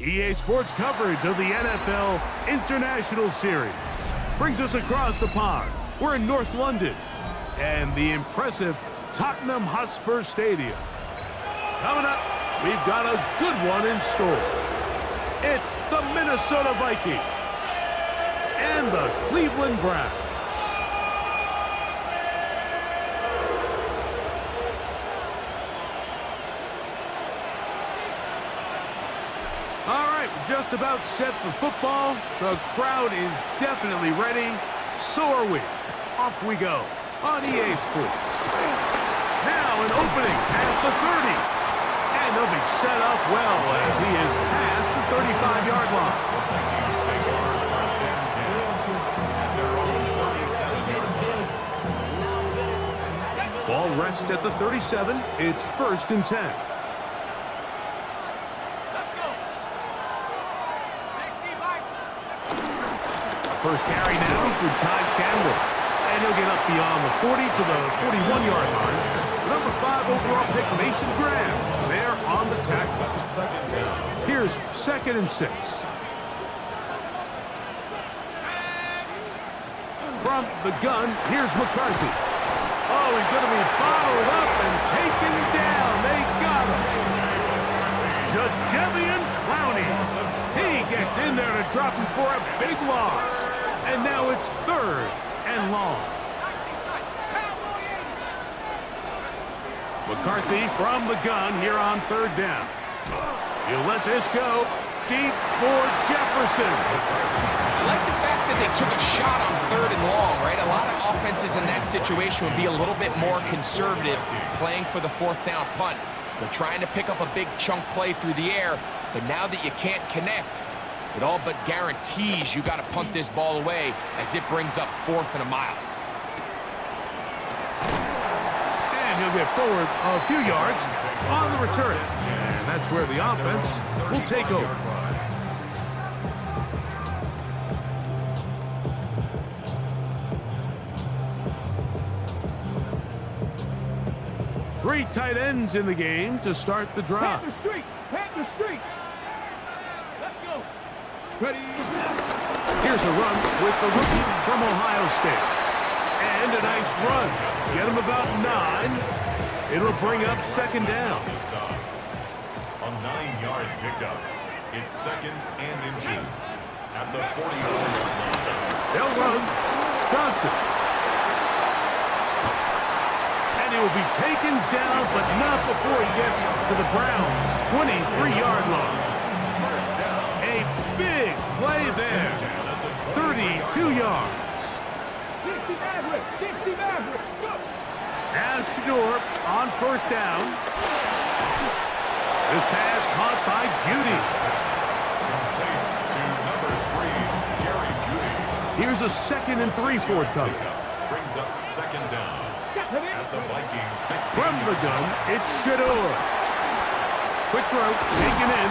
EA Sports coverage of the NFL International Series brings us across the pond. We're in North London and the impressive Tottenham Hotspur Stadium. Coming up, we've got a good one in store. It's the Minnesota Vikings and the Cleveland Browns. All right, just about set for football. The crowd is definitely ready. So are we. Off we go on EA Sports. Now an opening past the 30. And he'll be set up well as he is past the 35-yard line. Ball rests at the 37. It's 1st and 10. First carry now for Ty Chandler. And he'll get up beyond the 40 to the 41-yard line. Number 5 overall pick, Mason Graham, there on the tackle. Here's 2nd and 6. From the gun, here's McCarthy. Oh, he's going to be bottled up and taken down. They got him. Jadeveon Clowney. He gets in there to drop him for a big loss. And now it's 3rd and long. McCarthy from the gun here on 3rd down. He'll let this go deep for Jefferson. I like the fact that they took a shot on 3rd and long, right? A lot of offenses in that situation would be a little bit more conservative playing for the 4th down punt. They're trying to pick up a big chunk play through the air, but now that you can't connect, it all but guarantees you got to punt this ball away as it brings up 4th and a mile. And he'll get forward a few yards on the return. And that's where the offense will take over. Three tight ends in the game to start the drive. Panther streak. Let's go. Ready. Here's a run with the rookie from Ohio State. And a nice run. Get him about 9. It'll bring up 2nd down. A 9-yard pickup. It's 2nd and inches. At the 44-yard line. They'll run. Johnson. And he will be taken down, but not before he gets to the Browns' 23-yard line. A big play there. 32 yards. 60 Mavericks. Go. As Shador on 1st down. This pass caught by Judy. To number 3, Jerry Judy. Here's a 2nd and 3 forthcoming. Brings up 2nd down. At the Vikings 16. From the gun, it's Shador. Quick throw, taken in.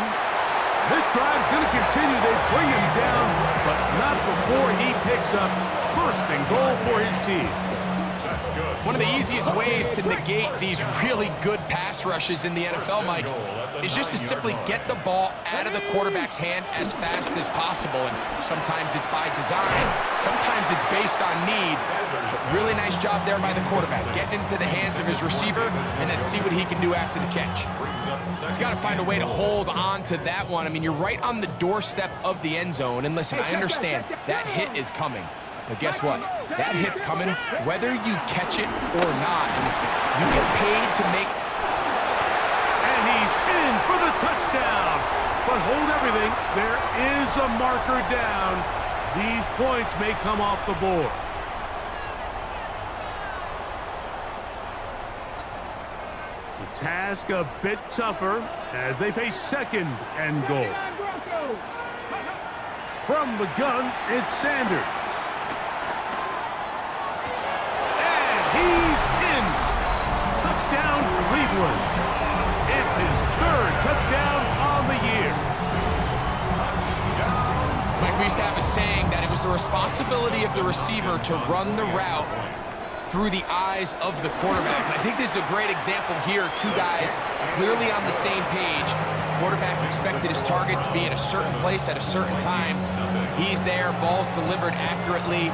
This drive's going to continue. They bring him down, but not before he picks up 1st and goal for his team. That's good. One of the easiest ways to negate these really good pass rushes in the NFL, Mike, is just to simply get the ball out of the quarterback's hand as fast as possible. And sometimes it's by design, sometimes it's based on need. But really nice job there by the quarterback, getting into the hands of his receiver and then see what he can do after the catch. He's got to find a way to hold on to that one. I mean, you're right on the doorstep of the end zone. And listen, I understand that hit is coming. But guess what? That hit's coming whether you catch it or not. And you get paid to make... And he's in for the touchdown. But hold everything. There is a marker down. These points may come off the board. The task a bit tougher as they face 2nd and goal. From the gun, it's Sanders. He's in. Touchdown, Cleveland. It's his 3rd touchdown on the year. Mike, we used to have a saying that it was the responsibility of the receiver to run the route through the eyes of the quarterback. And I think this is a great example here. Two guys clearly on the same page. Quarterback expected his target to be in a certain place at a certain time. He's there, ball's delivered accurately.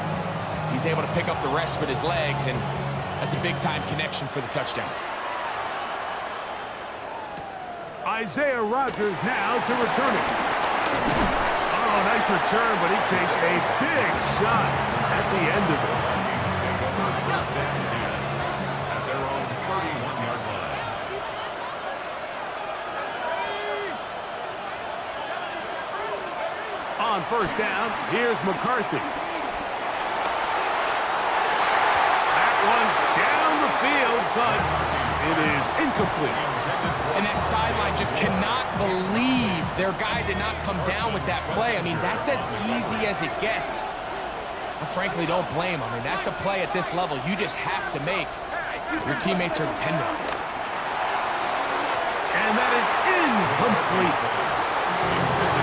He's able to pick up the rest with his legs, and that's a big-time connection for the touchdown. Isaiah Rodgers now to return it. Oh, nice return, but he takes a big shot at the end of it. At their own 31-yard line. On first down, here's McCarthy. That one down the field, but it is incomplete. And that sideline just cannot believe their guy did not come down with that play. I mean, that's as easy as it gets. I frankly don't blame him. I mean, that's a play at this level you just have to make. Your teammates are dependent on it. And that is incomplete.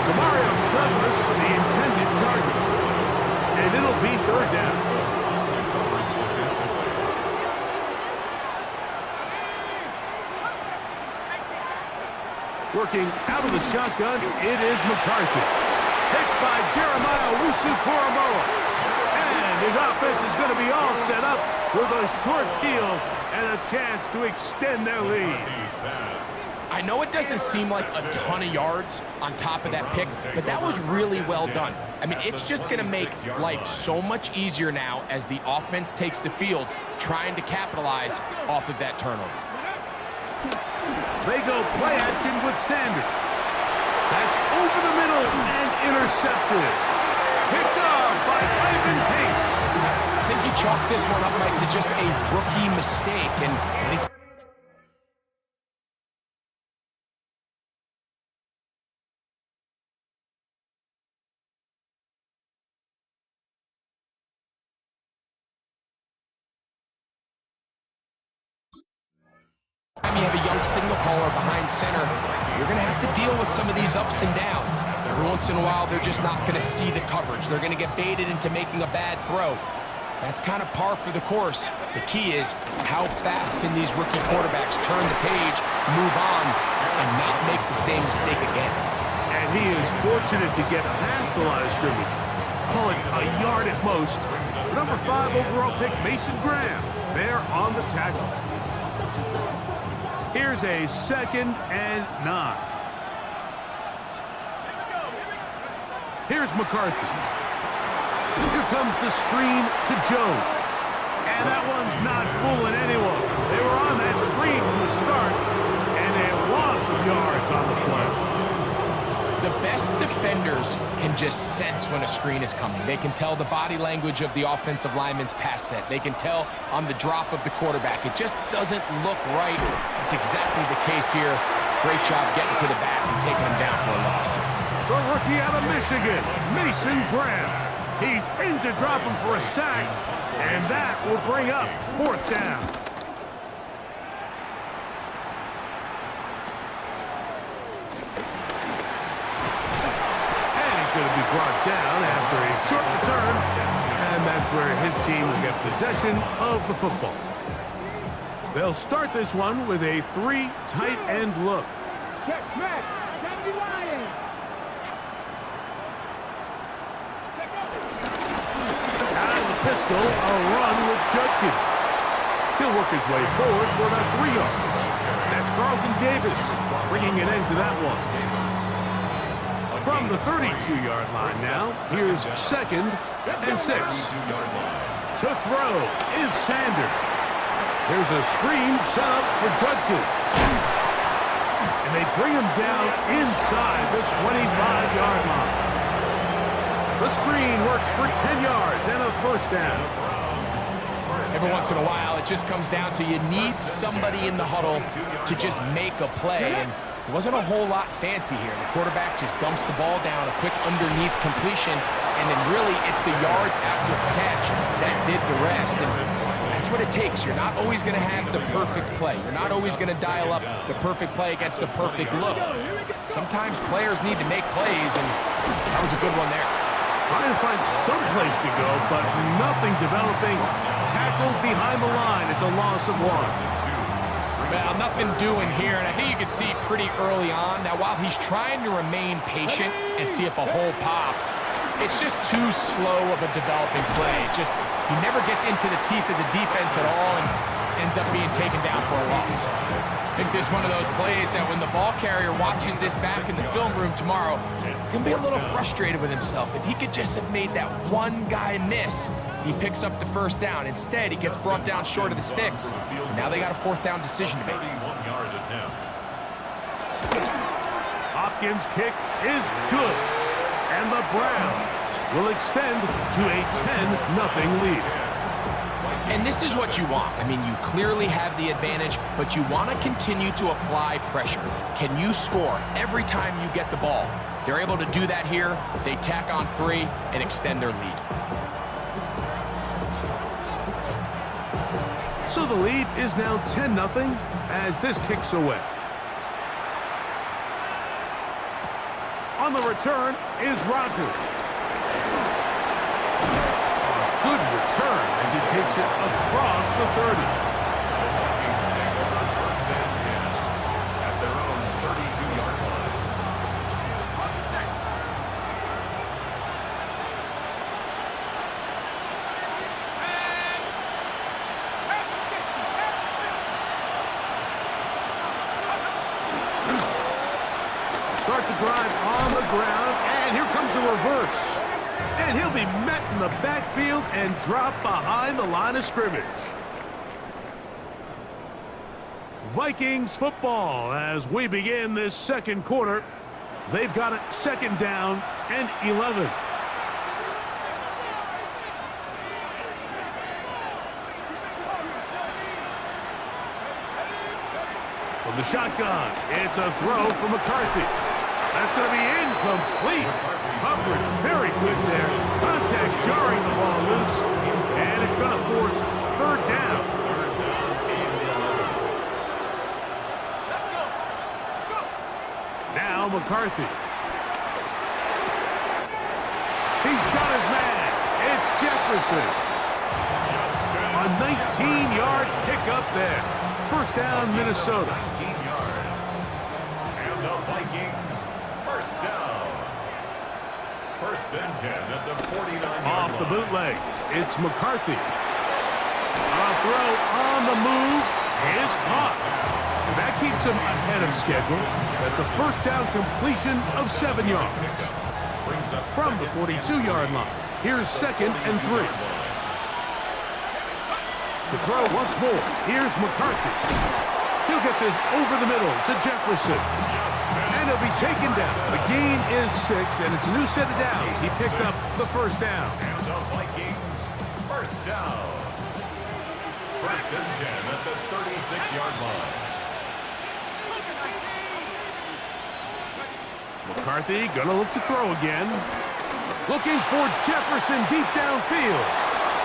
Demario Douglas, the intended target. And it'll be third down. Working out of the shotgun, it is McCarthy. Hit by Jeremiah Owusu-Koramoah. And his offense is going to be all set up with a short field and a chance to extend their lead. I know it doesn't seem like a ton of yards on top of that pick, but that was really well done. I mean, it's just going to make life so much easier now as the offense takes the field, trying to capitalize off of that turnover. They go play action with Sanders. That's over the middle and intercepted. Picked off by Ivan Pace. I think he chalked this one up, Mike, to just a rookie mistake. And he you have a young signal caller behind center, you're going to have to deal with some of these ups and downs. Every once in a while, they're just not going to see the coverage. They're going to get baited into making a bad throw. That's kind of par for the course. The key is how fast can these rookie quarterbacks turn the page, move on, and not make the same mistake again. And he is fortunate to get past the line of scrimmage. Call it a yard at most. Number 5 overall pick, Mason Graham, there on the tackle. Here's a 2nd and 9. Here's McCarthy. Here comes the screen to Jones. And that one's not fooling anyone. They were on that screen from the start, and a loss of yards on the play. The best defenders can just sense when a screen is coming. They can tell the body language of the offensive lineman's pass set. They can tell on the drop of the quarterback. It just doesn't look right. It's exactly the case here. Great job getting to the back and taking him down for a loss. The rookie out of Michigan, Mason Graham. He's in to drop him for a sack, and that will bring up 4th down. Going to be brought down after a short return, and that's where his team will get possession of the football. They'll start this one with a 3 tight end look. Check, check. Kennedy Ryan. Out of the pistol, a run with Judkins. He'll work his way forward for about 3 yards. That's Carlton Davis bringing an end to that one. From the 32-yard line now, here's 2nd and 6. To throw is Sanders. There's a screen set up for Judkins. And they bring him down inside the 25-yard line. The screen works for 10 yards and a 1st down. Every once in a while, it just comes down to you need somebody in the huddle to just make a play. And it wasn't a whole lot fancy here. The quarterback just dumps the ball down, a quick underneath completion, and then really it's the yards after catch that did the rest. And that's what it takes. You're not always going to have the perfect play. You're not always going to dial up the perfect play against the perfect look. Sometimes players need to make plays, and that was a good one there. Trying to find some place to go, but nothing developing. Tackled behind the line. It's a loss of 1. Well, nothing doing here, and I think you can see pretty early on. Now, while he's trying to remain patient and see if a hole pops, it's just too slow of a developing play. He never gets into the teeth of the defense at all and ends up being taken down for a loss. I think this is one of those plays that when the ball carrier watches this back in the film room tomorrow, he's going to be a little frustrated with himself. If he could just have made that one guy miss, he picks up the first down. Instead, he gets brought down short of the sticks. And now they got a 4th down decision to make. 31-yard attempt. Hopkins' kick is good. And the Browns will extend to a 10-0 lead. And this is what you want. I mean, you clearly have the advantage, but you want to continue to apply pressure. Can you score every time you get the ball? They're able to do that here. They tack on 3 and extend their lead. So the lead is now 10-0 as this kicks away. On the return is Rodgers. Good return as he takes it across the 30. Vikings take over 1st and 10 at their own 32-yard line. Start the drive on the ground, and here comes a reverse. And he'll be met in the backfield and dropped behind the line of scrimmage. Vikings football as we begin this second quarter. They've got it 2nd down and 11. From the shotgun, it's a throw from McCarthy. That's going to be incomplete. Coverage very good there. Contact jarring the ball loose. And it's going to force 3rd down. Now McCarthy. He's got his man. It's Jefferson. A 19-yard pickup there. 1st down, Minnesota. 19 yards. And the Vikings, 1st down. 1st and 10 at the 49-yard Off the line. bootleg, it's McCarthy. A throw on the move is caught. And that keeps him ahead of schedule. That's a 1st down completion of 7 yards. Brings up From the 42-yard line, here's 2nd and 3. To throw once more, here's McCarthy. He'll get this over the middle to Jefferson. And he'll be taken down. The gain is 6, and it's a new set of downs. He picked up the 1st down. And the Vikings, 1st down. 1st and 10 at the 36-yard line. McCarthy gonna look to throw again. Looking for Jefferson deep downfield.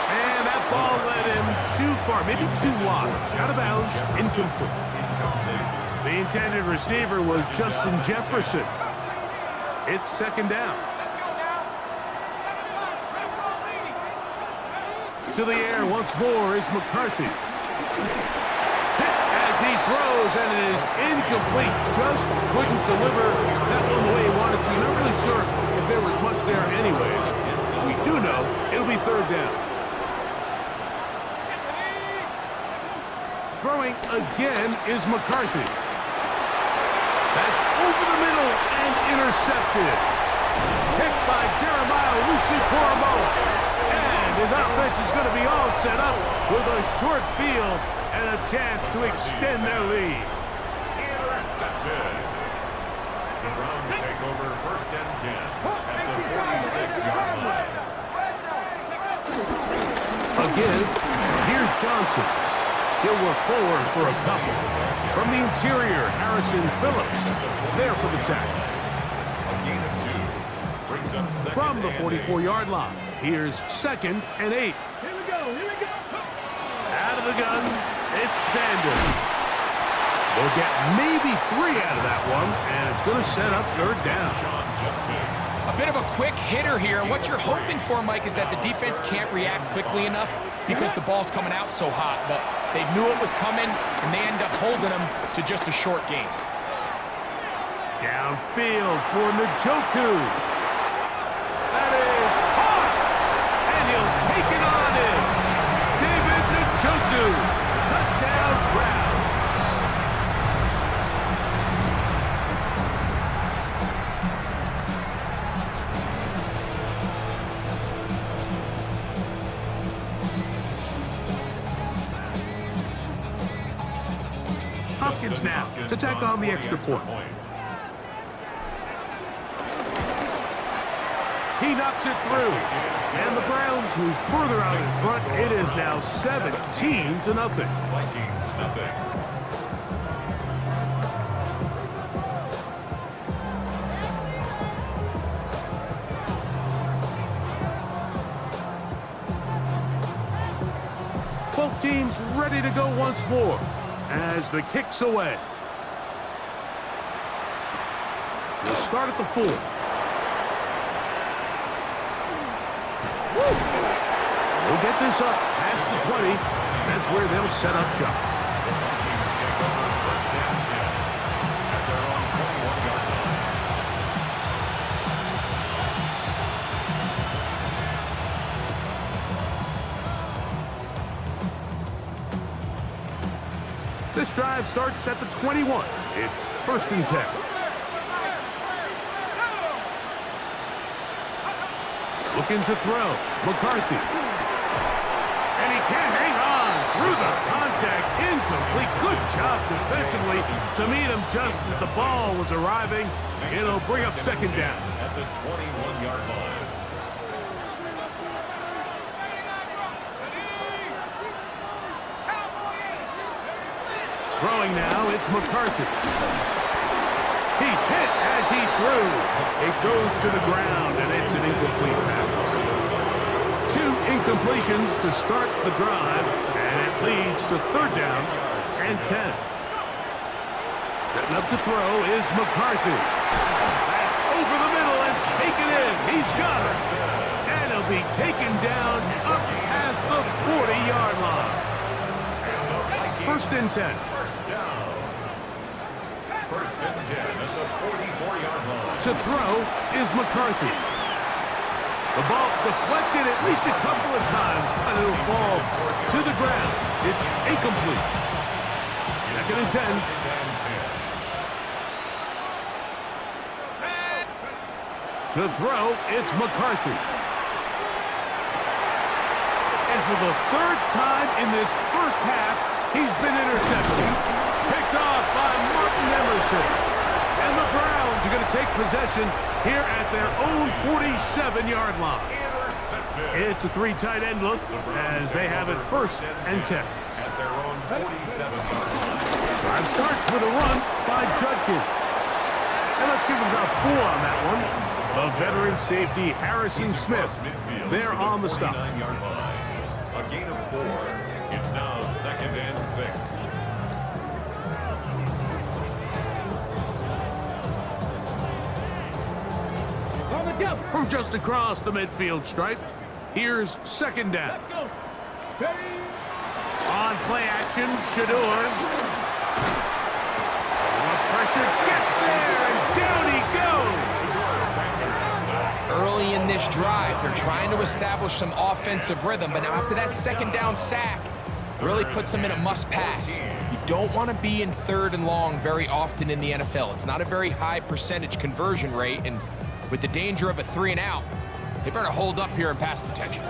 And that ball led him too far, maybe too wide. Out of bounds, incomplete. The intended receiver was Justin Jefferson. It's 2nd down. To the air once more is McCarthy. Hit as he throws, and it is incomplete. Just couldn't deliver that one the way he wanted to. Not really sure if there was much there anyways. We do know it'll be 3rd down. Throwing again is McCarthy. That's over the middle and intercepted. Picked by Jeremiah Owusu-Koramoah. And his offense is going to be all set up with a short field and a chance to extend their lead. Intercepted. The Browns take over 1st and 10 at the 46-yard line. Again, here's Johnson. He'll work forward for a couple. From the interior, Harrison Phillips there for the tackle. A gain of 2. Brings up 2nd From the and 44-yard line, here's 2nd and 8. Here we go. Out of the gun, it's Sanders. They'll get maybe 3 out of that one, and it's going to set up 3rd down. Sean Jefferson. A bit of a quick hitter here, and what you're hoping for, Mike, is that the defense can't react quickly enough because the ball's coming out so hot, but they knew it was coming, and they end up holding them to just a short game. Downfield for Njoku. That is hot, and he'll take it on in. David Njoku, touchdown Browns. Hopkins now to tack on the extra point. He knocks it through, and the Browns move further out in front. It is now 17-0. Vikings, nothing. Both teams ready to go once more as the kick's away. We'll start at the 4. They'll get this up past the 20. That's where they'll set up shop. The Vikings take over first and 10 at their own 21-yard line. This drive starts at the 21. It's first and 10. Looking to throw. McCarthy. And he can't hang on through the contact. Incomplete. Good job defensively to meet him just as the ball was arriving. It'll bring up second down. At the 21-yard line. Throwing now, it's McCarthy. He's hit as he threw. It goes to the ground, and it's an incomplete pass. 2 incompletions to start the drive, and it leads to third down and 10. Setting up to throw is McCarthy. That's over the middle and taken in. He's got it. And he'll be taken down up past the 40-yard line. First and 10. First and 10 at the 44-yard line. To throw is McCarthy. The ball deflected at least a couple of times, and it'll fall to the ground. It's incomplete. Second and 10. To throw, it's McCarthy. And for the third time in this first half, he's been intercepted. Picked off by Martin Emerson. And the Browns are going to take possession here at their own 47-yard line. It's a 3 tight end look as they have it first and 10. At their own 47-yard line. Drive starts with a run by Judkins. And let's give him about 4 on that one. The veteran safety Harrison Smith there on the stop. 49-yard line. A gain of 4. It's now second and 6. From just across the midfield stripe, here's second down. On play action, Shador. The pressure gets there, and down he goes. Early in this drive, they're trying to establish some offensive rhythm, but now after that second down sack, really puts them in a must-pass. You don't want to be in third and long very often in the NFL. It's not a very high percentage conversion rate, and with the danger of a 3 and out, they better hold up here in pass protection.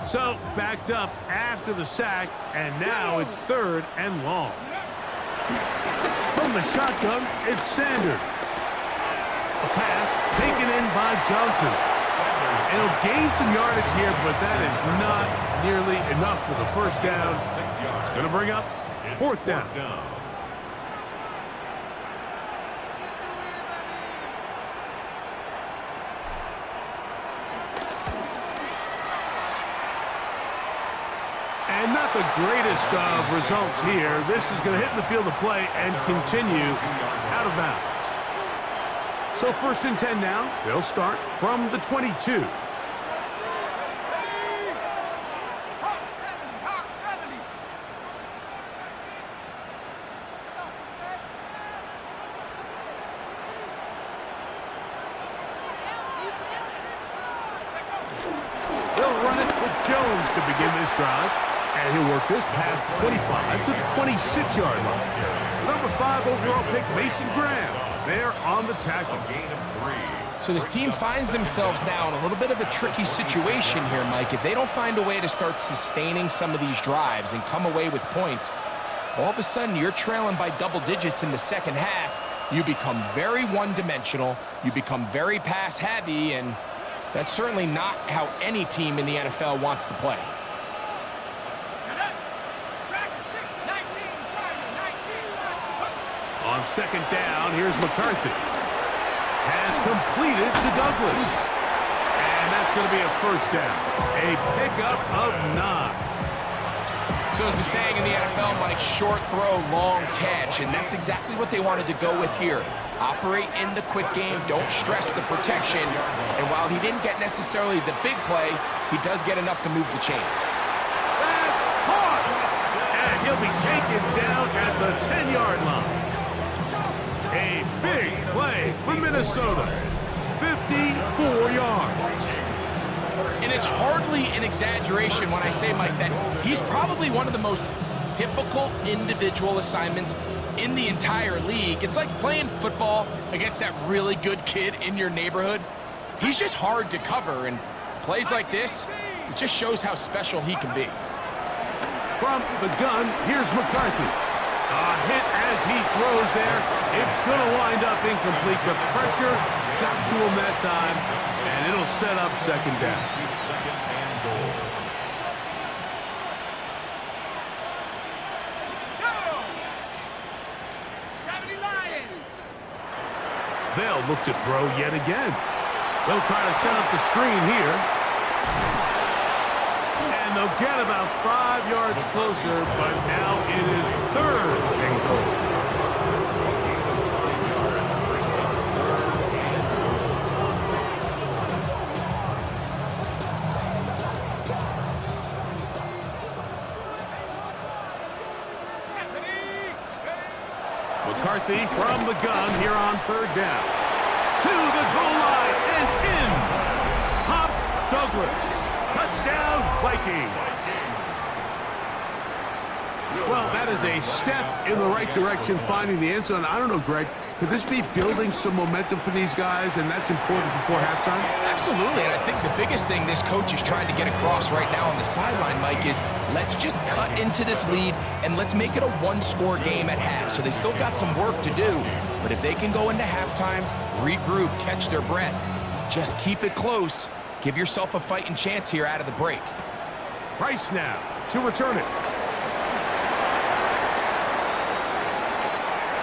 So, backed up after the sack, and now it's third and long. From the shotgun, it's Sanders. A pass taken in by Johnson. And he'll gain some yardage here, but that is not nearly enough for the first down. It's going to bring up fourth down. And not the greatest of results here. This is going to hit in the field of play and continue out of bounds. So 1st and 10 now. They'll start from the 22. They'll run it with Jones to begin this drive. And he'll work this past the 25 to the 26-yard line. Number 5 overall pick, Mason Graham. They're on the tackle. Gain of 3. So this team finds themselves now in a little bit of a tricky situation here, Mike. If they don't find a way to start sustaining some of these drives and come away with points, all of a sudden you're trailing by double digits in the second half. You become very one-dimensional. You become very pass-heavy, and that's certainly not how any team in the NFL wants to play. On 2nd down, here's McCarthy. Has completed to Douglas. And that's going to be a 1st down. A pickup of 9. So as the saying in the NFL, Mike, short throw, long catch, and that's exactly what they wanted to go with here. Operate in the quick game, don't stress the protection, and while he didn't get necessarily the big play, he does get enough to move the chains. That's caught! And he'll be taken down at the 10-yard line. A big play for Minnesota. 54 yards. And it's hardly an exaggeration when I say, Mike, that he's probably one of the most difficult individual assignments in the entire league. It's like playing football against that really good kid in your neighborhood. He's just hard to cover, and plays like this, it just shows how special he can be. From the gun, here's McCarthy. A hit as he throws there. It's going to wind up incomplete. The pressure got to him that time, and it'll set up 2nd down. 2nd and goal. They'll look to throw yet again. They'll try to set up the screen here. And they'll get about 5 yards closer, but now it is 3rd and goal. McCarthy from the gun here on 3rd down. To the goal line and in. Pop Douglas. Touchdown, Vikings. Well, that is a step in the right direction, finding the end zone. I don't know, Greg, could this be building some momentum for these guys, and that's important before halftime? Absolutely, and I think the biggest thing this coach is trying to get across right now on the sideline, Mike, is let's just cut into this lead and let's make it a one-score game at half. So they still got some work to do, but if they can go into halftime, regroup, catch their breath, just keep it close, give yourself a fighting chance here out of the break. Price now to return it.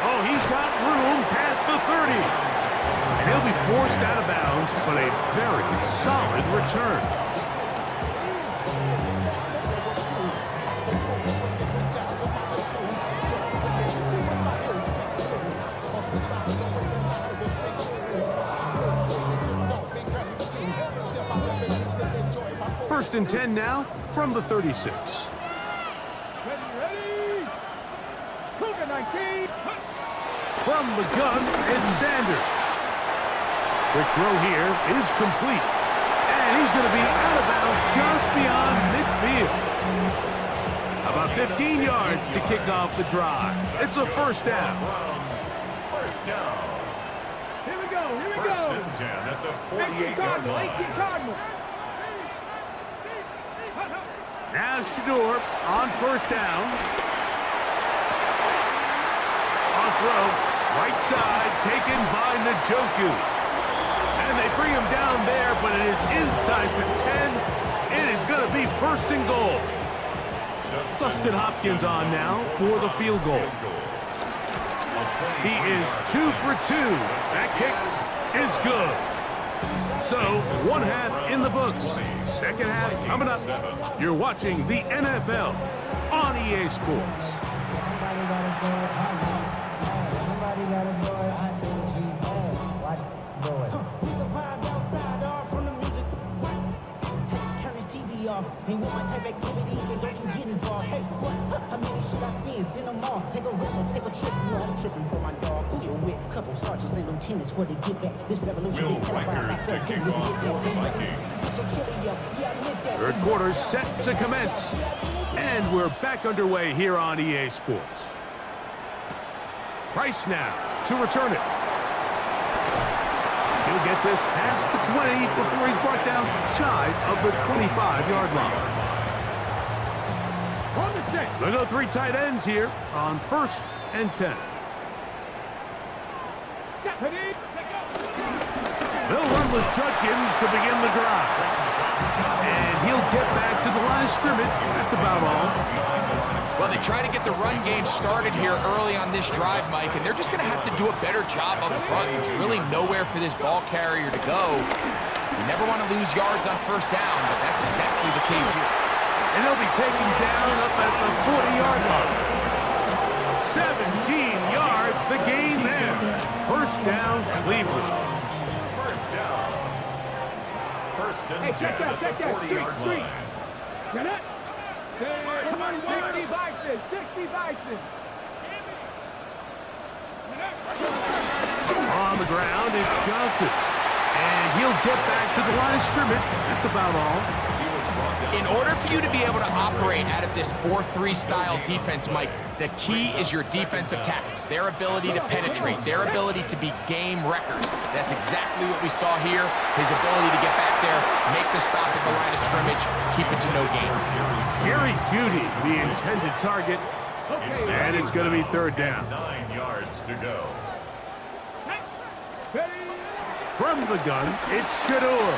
Oh, he's got room past the 30. And he'll be forced out of bounds, but a very solid return. First and 10 now from the 36. Ready? Cougar 19. From the gun, it's Sanders. Quick throw here is complete. And he's going to be out of bounds just beyond midfield. About 15 yards to kick off the drive. It's a 1st down. First down. Here we go. Here we First go. and 10 at the 18 48-yard Cardinal. 18 line. Cardinal. Now Shador on 1st down. Off throw. Right side taken by Njoku. And they bring him down there, but it is inside the 10. It is going to be 1st and goal. Dustin Hopkins on now for the field goal. He is 2 for 2. That kick is good. So, 1 half in the books. 2nd half coming up. You're watching the NFL on EA Sports. Somebody got a boy, I told you, watch it. And you want type activities, then don't you get involved. Hey, what? How many should I see? Send them all. Take a whistle, take a trip. You know I'm tripping for my dog. Who you with? Couple sergeants and lieutenants for the get back. This revolution Will been televised. I Reichert felt to good kick with the off get for back. the Vikings. Get your chili up. Yeah, I meant that. Third quarter set to commence. And we're back underway here on EA Sports. Price now to return it. He'll get this past the 20 before he's brought down shy of the 25-yard line. On the set. They'll go three tight ends here on 1st and 10. Ready? They'll run with Judkins to begin the drive. And he'll get back to the line of scrimmage. That's about all. Well, they try to get the run game started here early on this drive, Mike, and they're just going to have to do a better job up front. There's really nowhere for this ball carrier to go. You never want to lose yards on 1st down, but that's exactly the case here. And he'll be taken down up at the 40-yard line. 17 yards, the gain there. 1st down, Cleveland. First down. 1st and 10 at the 40-yard line. Get it. Come on, 60 Bison. 60 Bison. On the ground, it's Johnson. And he'll get back to the line of scrimmage. That's about all. In order for you to be able to operate out of this 4-3 style defense, Mike, the key is your defensive tackles, their ability to penetrate, their ability to be game wreckers. That's exactly what we saw here. His ability to get back there, make the stop at the line of scrimmage, keep it to no gain. Jerry Jeudy, the intended target. And it's going to be 3rd down. 9 yards to go. From the gun, it's Shador.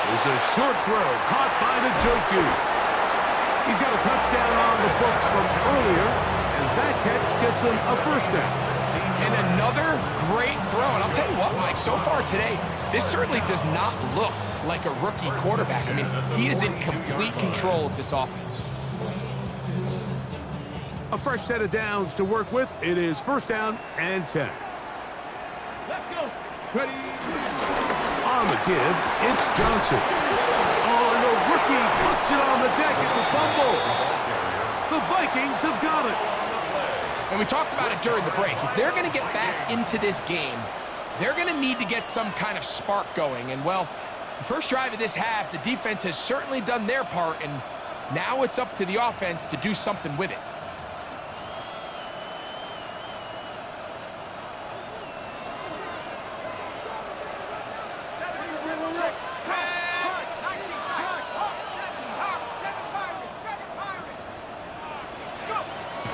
There's a short throw caught by Njoku. He's got a touchdown on the books from earlier, and that catch gets him a 1st down. And another great throw. And I'll tell you what, Mike, so far today, this certainly does not look like a rookie quarterback. I mean, he is in complete control of this offense. A fresh set of downs to work with. It is 1st down and 10. Let's go. Ready. On the give, it's Johnson. Oh, and the rookie puts it on the deck. It's a fumble. The Vikings have got it. And we talked about it during the break. If they're going to get back into this game, they're going to need to get some kind of spark going. And, well, the first drive of this half, the defense has certainly done their part, and now it's up to the offense to do something with it.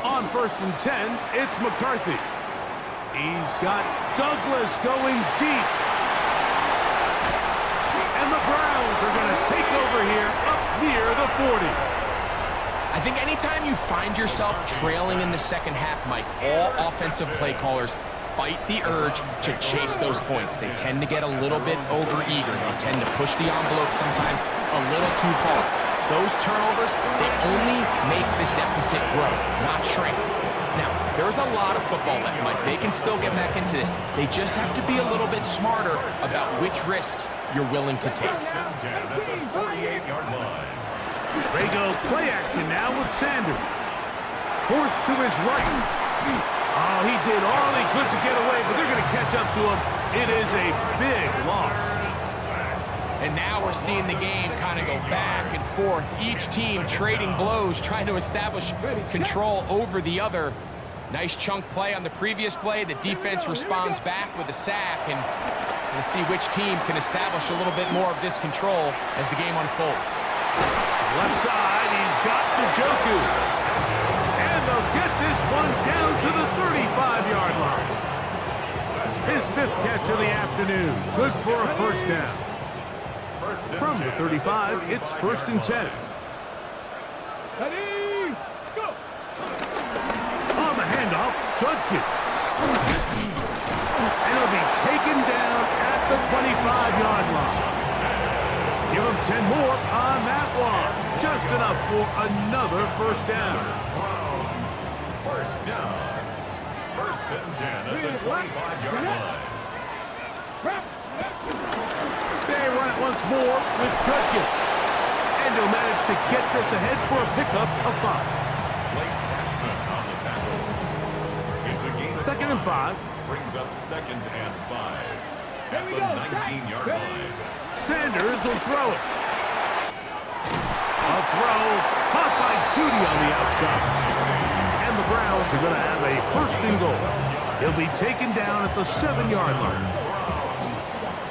On 1st and 10, it's McCarthy. He's got Douglas going deep. And the Browns are going to take over here up near the 40. I think anytime you find yourself trailing in the second half, Mike, all offensive play callers fight the urge to chase those points. They tend to get a little bit overeager. They tend to push the envelope sometimes a little too far. Those turnovers, they only make the deficit grow, not shrink. Now, there's a lot of football left, Mike. They can still get back into this. They just have to be a little bit smarter about which risks you're willing to take. 1st and 10 at the 48-yard line. They go play action now with Sanders. Forced to his right. Oh, he did all he could to get away, but they're going to catch up to him. It is a big loss. And now we're seeing the game kind of go back and forth. Each team trading blows, trying to establish control over the other. Nice chunk play on the previous play. The defense responds back with a sack, and we'll see which team can establish a little bit more of this control as the game unfolds. Left side, he's got Njoku. And they'll get this one down to the 35-yard line. His 5th catch of the afternoon. Good for a 1st down. From the 35, it's 1st and 10. Ready. Go. On the handoff, Judkins. And he'll be taken down at the 25-yard line. Give him 10 more on that one. Just enough for another 1st down. Browns. 1st down. 1st and 10 at the 25-yard line. They run it once more with Judkins. he'll manage to get this ahead for a pickup of 5. Blake Cashman on the tackle. It's a gain of 2nd and 5. Brings up 2nd and 5 at the 19-yard line. Sanders will throw it. A throw caught by Judy on the outside. And the Browns are going to have a 1st and goal. He'll be taken down at the 7-yard line.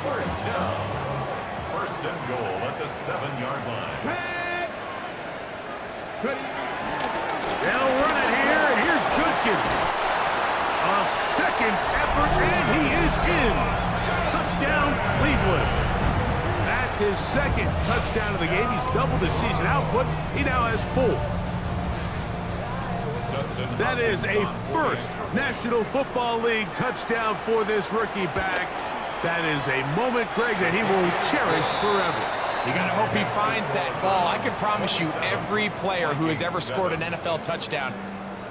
First down. 1st and goal at the 7-yard line. They'll run it here, and here's Judkins. A 2nd effort, and he is in. Touchdown, Cleveland. That's his 2nd touchdown of the game. He's doubled his season output. He now has 4. That is a 1st National Football League touchdown for this rookie back. That is a moment, Greg, that he will cherish forever. You got to hope he finds that ball. I can promise you every player who has ever scored an NFL touchdown,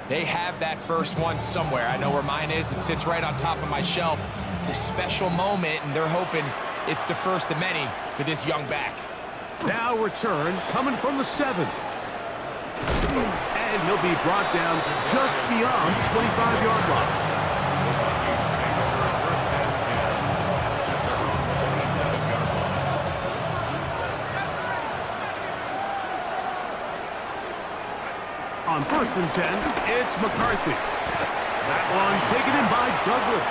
they have that first one somewhere. I know where mine is. It sits right on top of my shelf. It's a special moment, and they're hoping it's the first of many for this young back. Now return coming from the 7. And he'll be brought down just beyond the 25-yard line. On 1st and 10, it's McCarthy. That one taken in by Douglas.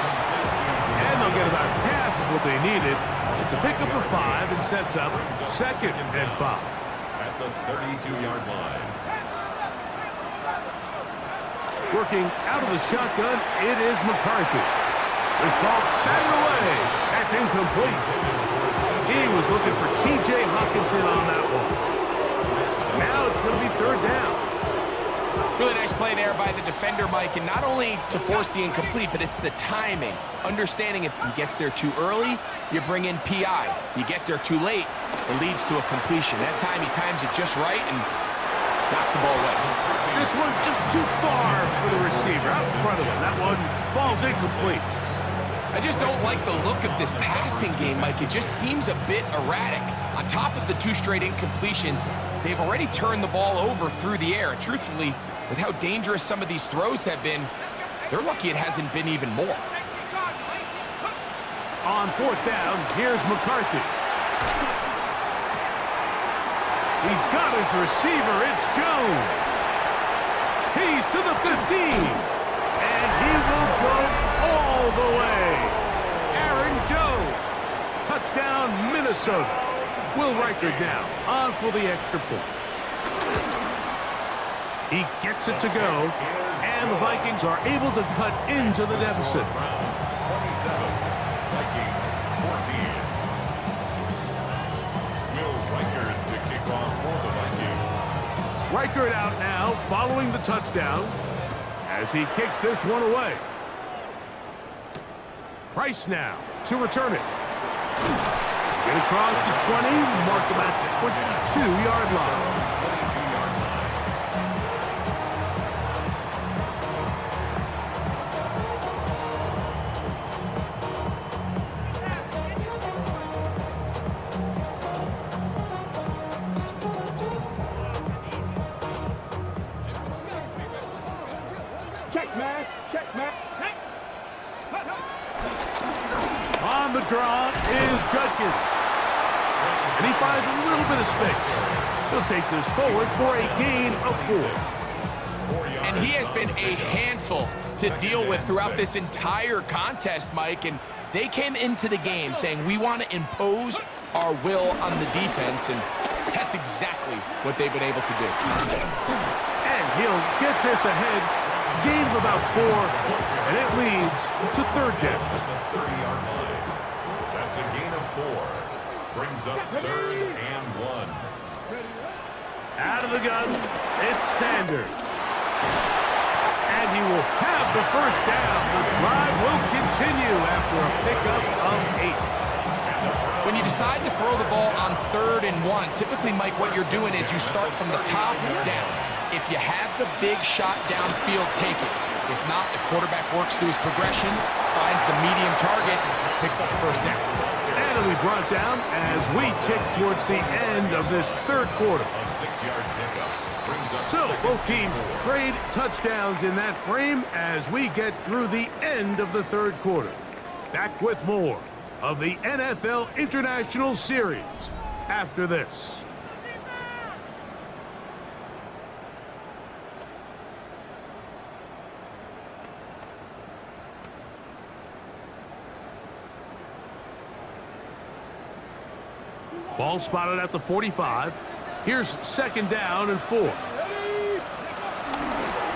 And they'll get about half of what they needed. It's a pickup of 5 and sets up 2nd and 5. At the 32-yard line. Working out of the shotgun, it is McCarthy. This ball batted away. That's incomplete. He was looking for T.J. Hockenson on that one. Now it's going to be 3rd down. Really nice play there by the defender, Mike, and not only to force the incomplete, but it's the timing. Understanding if he gets there too early, you bring in P.I. You get there too late, it leads to a completion. That time he times it just right and knocks the ball away. This one just too far for the receiver, out in front of him. That one falls incomplete. I just don't like the look of this passing game, Mike. It just seems a bit erratic. On top of the 2 straight incompletions, they've already turned the ball over through the air. And truthfully, with how dangerous some of these throws have been, they're lucky it hasn't been even more. On 4th down, here's McCarthy. He's got his receiver. It's Jones. He's to the 15. And he will go all the way. Aaron Jones. Touchdown, Minnesota. Will Reichard now on for the extra point. He gets it to go, and the Vikings are able to cut into the deficit. Browns 27, Vikings 14. Will Reichard the kickoff for the Vikings. Reichard out now following the touchdown as he kicks this one away. Price now to return it. Get across the 20, mark him at the 22-yard line. Check, man. Check, man. On the draw is Judkins. And he finds a little bit of space. He'll take this forward for a gain of 4. And he has been a handful to deal with throughout this entire contest, Mike. And they came into the game saying, we want to impose our will on the defense. And that's exactly what they've been able to do. And he'll get this ahead. Gain of about 4. And it leads to 3rd down. At the 30-yard line. That's a gain of 4. Brings up 3rd and 1. Out of the gun, it's Sanders. And he will have the first down. The drive will continue after a pickup of 8. When you decide to throw the ball on 3rd and 1, typically, Mike, what you're doing is you start from the top down. If you have the big shot downfield, take it. If not, the quarterback works through his progression, finds the medium target, picks up the first down. And steadily brought down as we tick towards the end of this third quarter. A 6-yard pickup brings up So, second both and teams goal. trade touchdowns in that frame as we get through the end of the third quarter. Back with more of the NFL International Series after this. Ball spotted at the 45. Here's second down and 4.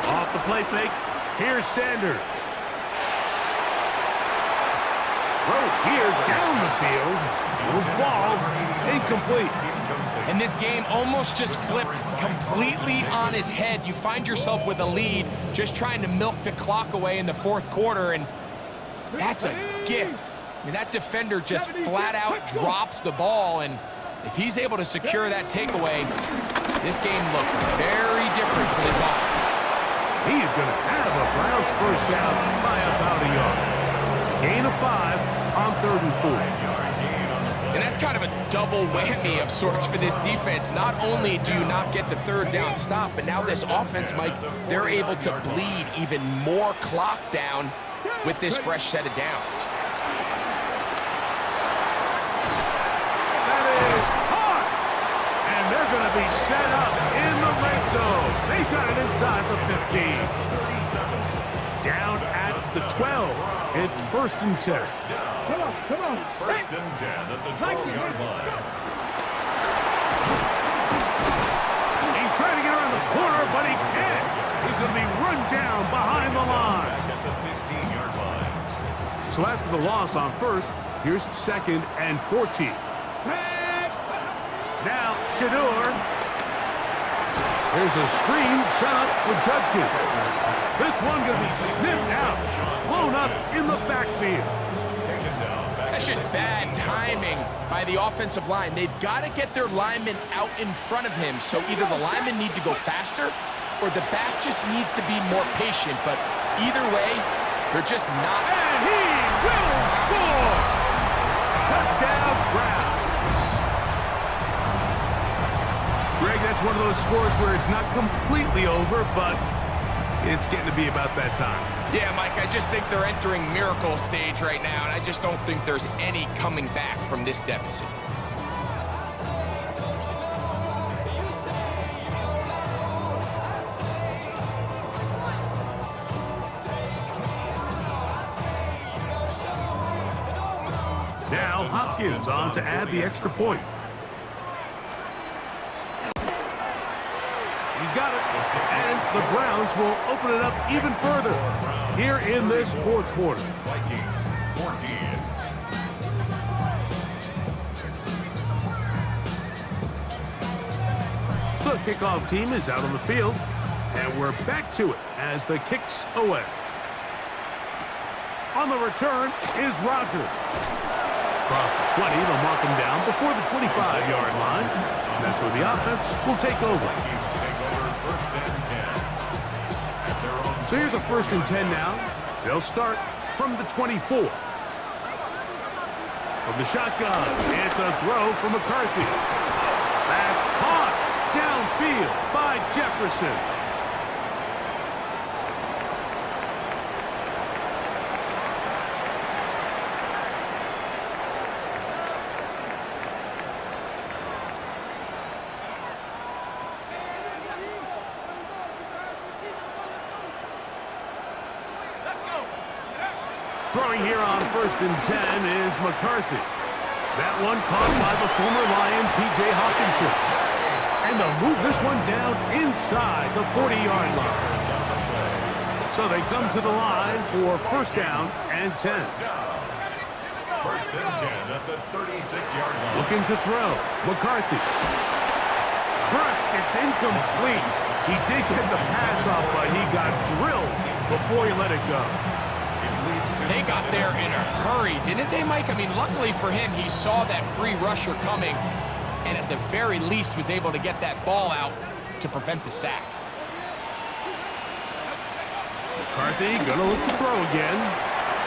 Off the play fake. Here's Sanders. Throw here down the field. Will fall. Incomplete. And this game almost just flipped completely on his head. You find yourself with a lead, just trying to milk the clock away in the fourth quarter, and that's a gift. I mean, that defender just flat out drops the ball, and if he's able to secure that takeaway, this game looks very different for this offense. He's going to have a Browns first down by about a yard. It's a gain of 5 on 3rd and 4. And that's kind of a double whammy of sorts for this defense. Not only do you not get the third down stop, but now this offense, Mike, they're able to bleed even more clock down with this fresh set of downs. That is caught! And they're going to be set up in the red zone. They got it inside the 15. Down at the 12. It's 1st and 10. Come on. 1st and 10 at the 12-yard line. He's trying to get around the corner, but he can't. He's going to be run down behind the line. At the 15-yard line. So after the loss on 1st, here's 2nd and 14. Now, Shador. Here's a screen set up for Judkins. This one going to be sniffed out, blown up in the backfield. That's just bad timing by the offensive line. They've got to get their linemen out in front of him, so either the linemen need to go faster or the back just needs to be more patient. But either way, they're just not. And he will score! Touchdown, Browns. Greg, that's one of those scores where it's not completely over, but it's getting to be about that time. Yeah, Mike, I just think they're entering miracle stage right now, and I just don't think there's any coming back from this deficit. Now Hopkins on to add the extra point. He's got it, and the Browns will open it up even further here in this fourth quarter. Vikings 14. The kickoff team is out on the field, and we're back to it as the kick's away. On the return is Rodgers. Across the 20, they'll mark him down before the 25-yard line. And that's where the offense will take over. Vikings take over 1st and 10. At their own So here's a 1st and 10 now. They'll start from the 24. From the shotgun, it's a throw from McCarthy. That's caught downfield by Jefferson. Throwing here on 1st and 10 is McCarthy. That one caught by the former Lion, T.J. Hawkinson. And they'll move this one down inside the 40-yard line. So they come to the line for 1st down and 10. 1st and 10 at the 36-yard line. Looking to throw. McCarthy. Crushed. It's incomplete. He did get the pass off, but he got drilled before he let it go. They got there in a hurry, didn't they, Mike? I mean, luckily for him, he saw that free rusher coming and at the very least was able to get that ball out to prevent the sack. McCarthy gonna look to throw again.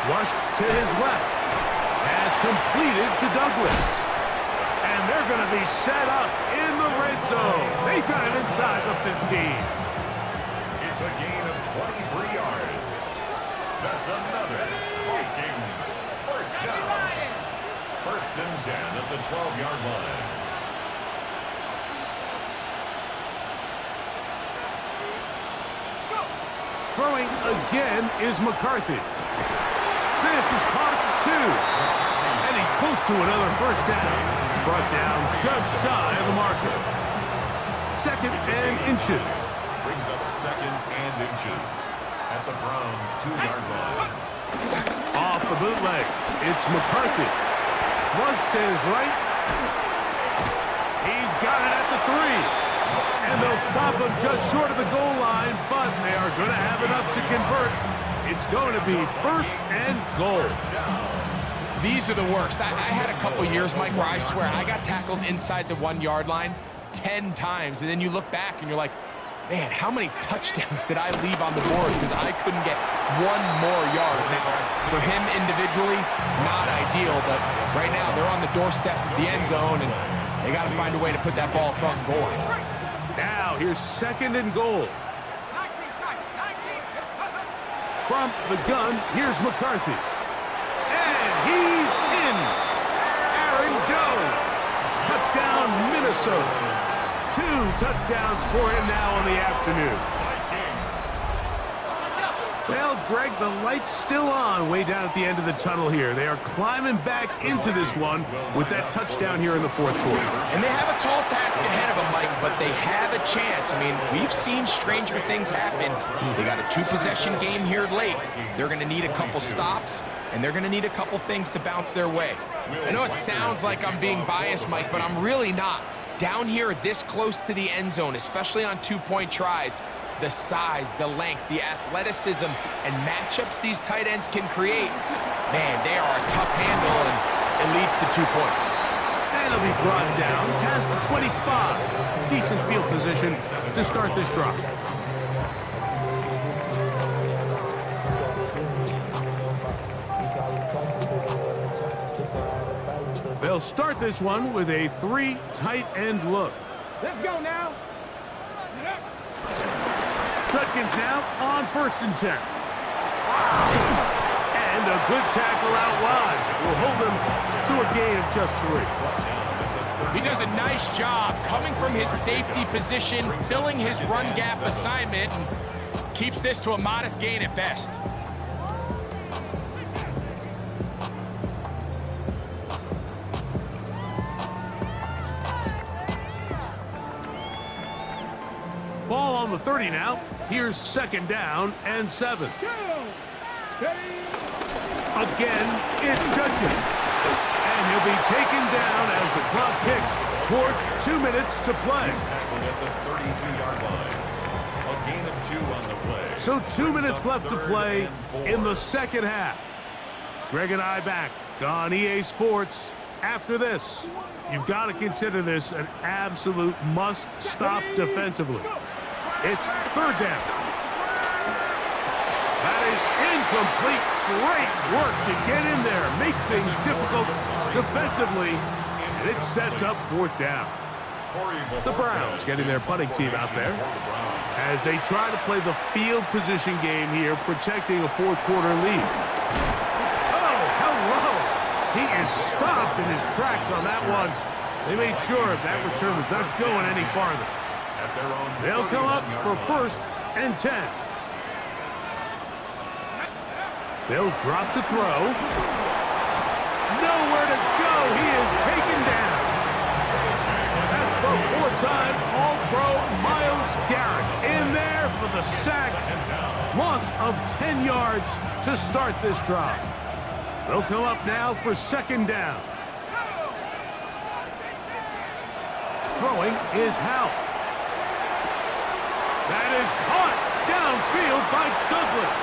Flushed to his left. Has is completed to Douglas. And they're going to be set up in the red zone. They've got it inside the 15. It's a gain of 23 yards. That's another Vikings first down. First and 10 at the 12-yard line. Throwing again is McCarthy. This is caught at the 2. And he's close to another first down. He's brought down just shy of the marker. Second and inches. Brings up second and inches at the Browns' 2-yard line. Off the bootleg, it's McCarthy. Flush to his right. He's got it at the 3. And they'll stop him just short of the goal line, but they are going to have enough to convert. It's going to be first and goal. These are the worst. I had a couple years, Mike, where I swear I got tackled inside the 1-yard line 10 times. And then you look back and you're like, man, how many touchdowns did I leave on the board because I couldn't get one more yard? Now, for him individually, not ideal, but right now they're on the doorstep of the end zone, and they got to find a way to put that ball across the goal line. Now, here's second and goal. From the gun, here's McCarthy. And he's in. Aaron Jones. Touchdown, Minnesota. 2 touchdowns for him now on the afternoon. Well, Greg, the light's still on way down at the end of the tunnel here. They are climbing back into this one with that touchdown here in the fourth quarter. And they have a tall task ahead of them, Mike, but they have a chance. I mean, we've seen stranger things happen. They got a 2-possession game here late. They're going to need a couple stops, and they're going to need a couple things to bounce their way. I know it sounds like I'm being biased, Mike, but I'm really not. Down here this close to the end zone, especially on 2-point tries, the size, the length, the athleticism, and matchups these tight ends can create, man, they are a tough handle, and it leads to 2 points. And he'll be brought down past the 25. Decent field position to start this drive. They'll start this one with a 3 tight end look. Let's go now. Judkins now on first and 10. And a good tackle out wide will hold them to a gain of just 3. He does a nice job coming from his safety position, filling his run gap assignment, and keeps this to a modest gain at best. Ball on the 30 now. Here's second down and 7. Again, it's Judkins. And he'll be taken down as the clock ticks towards 2 minutes to play. Tackled at the 32-yard line. A gain of 2 on the play. So 2 minutes left to play in the second half. Greg and I back on EA Sports. After this, you've got to consider this an absolute must-stop defensively. It's third down. That is incomplete. Great work to get in there, make things difficult defensively, and it sets up fourth down. The Browns getting their punting team out there as they try to play the field position game here, protecting a fourth quarter lead. Oh, hello. He is stopped in his tracks on that one. They made sure that return was not going any farther. They'll come up for first and 10. They'll drop to throw. Nowhere to go. He is taken down. That's the 4-time All-Pro Myles Garrett in there for the sack. Loss of 10 yards to start this drive. They'll come up now for second down. Throwing is Howe. That is caught downfield by Douglas.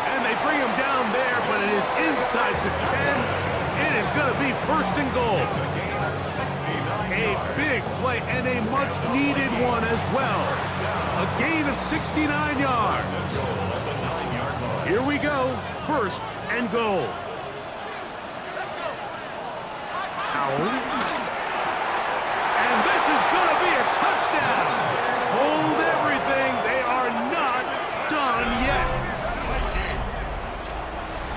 And they bring him down there, but it is inside the 10. It is going to be first and goal. A big play and a much-needed one as well. A gain of 69 yards. Here we go, first and goal. And this is going to be a touchdown. Hold everything. They are not done yet.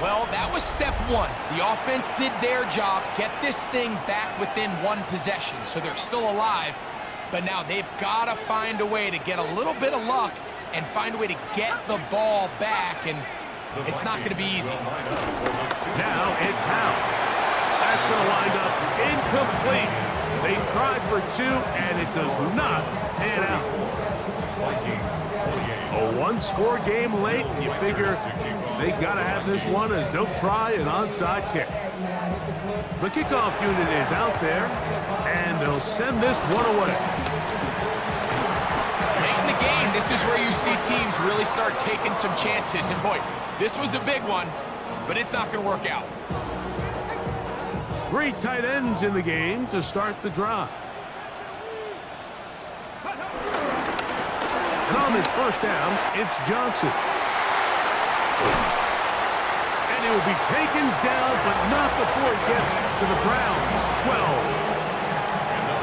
Well, that was step one. The offense did their job, get this thing back within one possession, so they're still alive. But now they've got to find a way to get a little bit of luck and find a way to get the ball back, and it's not going to be easy. Now it's Howell. That's going to wind up incomplete. They tried for 2, and it does not pan out. A one-score game late, and you figure they got to have this one as they'll try an onside kick. The kickoff unit is out there, and they'll send this one away. Late in the game, this is where you see teams really start taking some chances. And boy, this was a big one, but it's not going to work out. 3 tight ends in the game to start the drive. And on this first down, it's Johnson. And he will be taken down, but not before it gets to the Browns' 12.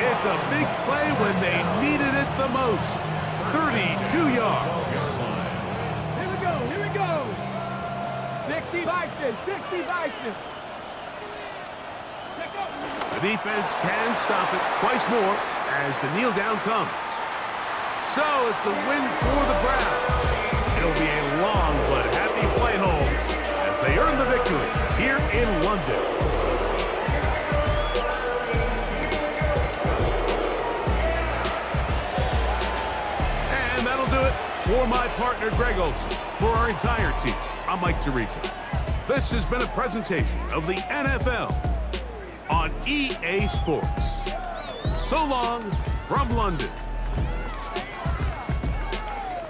It's a big play when they needed it the most. 32 yards. Here we go. 60 Vikings, 60 Vikings. Check out. The defense can stop it twice more as the kneel down comes. So it's a win for the Browns. It'll be a long but happy flight home as they earn the victory here in London. And that'll do it for my partner Greg Olson. For our entire team, I'm Mike Tirico. This has been a presentation of the NFL on EA Sports. So long from London.